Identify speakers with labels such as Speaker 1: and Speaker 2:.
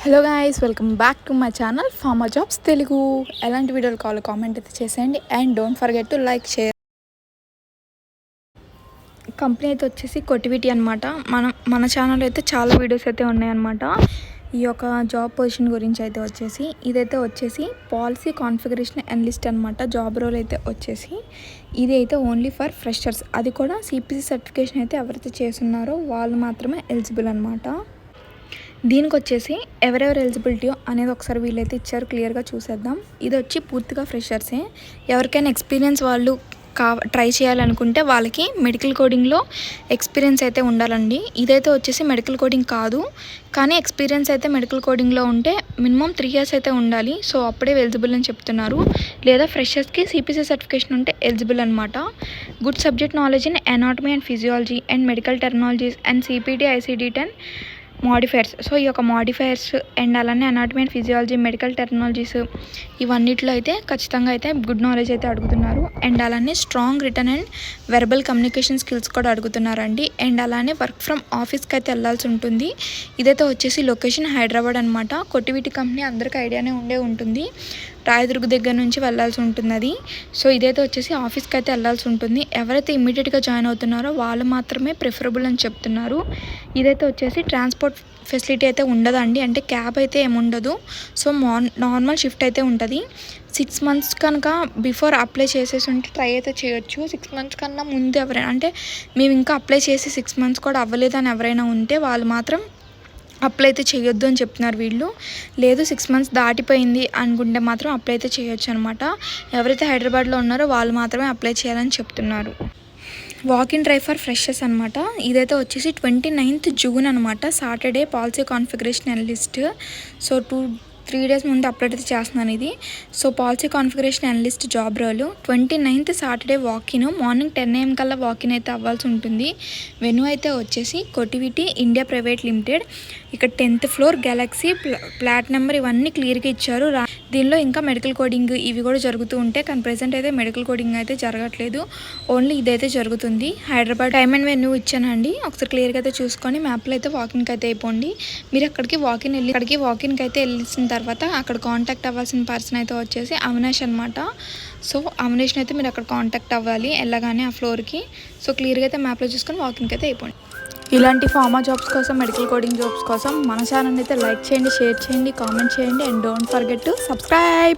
Speaker 1: Hello guys, welcome back to my channel pharma jobs Telugu. ఎలాంటి వీడియోలు కావాలో కామెంట్ అయితే చేసేయండి and don't forget to like share. Company అయితే వచ్చేసి కొటివిటీ అనమాట. మన ఛానల్ అయితే చాలా వీడియోస్ అయితే ఉన్నాయన్నమాట. ఈ యొక్క జాబ్ పొజిషన్ గురించి అయితే వచ్చేసి ఇదైతే వచ్చేసి పాలసీ కాన్ఫిగరేషన్ అనలిస్ట్ అనమాట. జాబ్ రోల్ అయితే వచ్చేసి ఇది అయితే ఓన్లీ ఫర్ ఫ్రెషర్స్, అది కూడా సిపిసి సర్టిఫికేషన్ అయితే ఎవరైతే చేస్తున్నారో వాళ్ళు మాత్రమే ఎలిజిబుల్ అనమాట. దీనికి వచ్చేసి ఎవరెవరు ఎలిజిబిలిటీ అనేది ఒకసారి వీళ్ళైతే ఇచ్చారు, క్లియర్గా చూసేద్దాం. ఇది వచ్చి పూర్తిగా ఫ్రెషర్సే. ఎవరికైనా ఎక్స్పీరియన్స్ వాళ్ళు ట్రై చేయాలనుకుంటే వాళ్ళకి మెడికల్ కోడింగ్లో ఎక్స్పీరియన్స్ అయితే ఉండాలండి. ఇదైతే వచ్చేసి మెడికల్ కోడింగ్ కాదు, కానీ ఎక్స్పీరియన్స్ అయితే మెడికల్ కోడింగ్లో ఉంటే మినిమం 3 years అయితే ఉండాలి. సో అప్పుడే ఎలిజిబుల్ అని చెప్తున్నారు. లేదా ఫ్రెషర్స్కి సిపిసి సర్టిఫికేషన్ ఉంటే ఎలిజిబుల్ అనమాట. Good subject knowledge in anatomy and physiology and medical terminologies and CPT ICD-10 modifiers. So ఈ యొక్క మోడిఫైర్స్ అండ్ అలానే anatomy and physiology, medical terminologies ఇవన్నిట్లో అయితే ఖచ్చితంగా అయితే గుడ్ నాలెడ్జ్ అయితే అడుగుతున్నారు. అండ్ అలానే strong written and verbal communication skills కూడా అడుగుతున్నారండి. అండ్ అలానే వర్క్ ఫ్రమ్ ఆఫీస్కి అయితే వెళ్ళాల్సి ఉంటుంది. ఇదైతే వచ్చేసి లొకేషన్ హైదరాబాద్ అనమాట. కొటివిటీ కంపెనీ అందరికీ ఐడియానే ఉంటుంది. రాయదుర్గ్ దగ్గర నుంచి వెళ్ళాల్సి ఉంటుంది అది. సో ఇదైతే వచ్చేసి ఆఫీస్కి అయితే వెళ్ళాల్సి ఉంటుంది. ఎవరైతే ఇమ్మీడియట్గా జాయిన్ అవుతున్నారో వాళ్ళు మాత్రమే ప్రిఫరబుల్ అని చెప్తున్నారు. ఇదైతే వచ్చేసి ట్రాన్స్పోర్ట్ ఫెసిలిటీ అయితే ఉండదండి, అంటే క్యాబ్ అయితే ఏముండదు. సో నార్మల్ షిఫ్ట్ అయితే ఉంటుంది. 6 months కనుక బిఫోర్ అప్లై చేసేసి ఉంటే ట్రై అయితే చేయొచ్చు. 6 months కన్నా ముందు ఎవరైనా, అంటే మేము ఇంకా అప్లై చేసి 6 months కూడా అవ్వలేదని ఎవరైనా ఉంటే వాళ్ళు మాత్రం అప్లై అయితే చేయొద్దు అని చెప్తున్నారు వీళ్ళు. లేదు 6 months దాటిపోయింది అనుకుంటే మాత్రం అప్లై అయితే చేయొచ్చు అనమాట. ఎవరైతే హైదరాబాద్లో ఉన్నారో వాళ్ళు మాత్రమే అప్లై చేయాలని చెప్తున్నారు. వాకిన్ డ్రైవ్ ఫర్ ఫ్రెషర్స్ అనమాట. ఇదైతే వచ్చేసి 29th June అనమాట, Saturday. Policy configuration analyst. So 3 days ముందు అప్లోడ్ అయితే చేస్తున్నాను ఇది. So policy configuration analyst job role 29th Saturday walk in. Morning 10 AM కల్లా వాకిన్ అయితే అవ్వాల్సి ఉంటుంది. వెన్యూ అయితే వచ్చేసి కొటివిటీ ఇండియా ప్రైవేట్ లిమిటెడ్. ఇక్కడ 10th floor, Galaxy, flat number ఇవన్నీ క్లియర్గా ఇచ్చారు. దీనిలో ఇంకా మెడికల్ కోడింగ్ ఇవి కూడా జరుగుతూ ఉంటాయి, కానీ ప్రెసెంట్ అయితే మెడికల్ కోడింగ్ అయితే జరగట్లేదు, ఓన్లీ ఇదైతే జరుగుతుంది. హైదరాబాద్ టైమ్ అండ్ వెన్యూ ఇచ్చానండి, ఒకసారి క్లియర్గా అయితే చూసుకొని మ్యాప్లో అయితే వాకిన్కి అయితే అయిపోండి. మీరు అక్కడికి వాకిన్కి అయితే వెళ్ళిన తర్వాత అక్కడ కాంటాక్ట్ అవ్వాల్సిన పర్సన్ అయితే వచ్చేసి అవినాష్ అనమాట. సో అవినాష్ని అయితే మీరు అక్కడ కాంటాక్ట్ అవ్వాలి వెళ్ళగానే ఆ ఫ్లోర్కి. సో క్లియర్గా అయితే మ్యాప్లో చూసుకొని వాకిన్కి అయితే అయిపోండి. ఇలాంటి ఫార్మా జాబ్స్ కోసం, మెడికల్ కోడింగ్ జాబ్స్ కోసం మన ఛానల్ అయితే లైక్ చేయండి, షేర్ చేయండి, కామెంట్ చేయండి and don't forget to subscribe.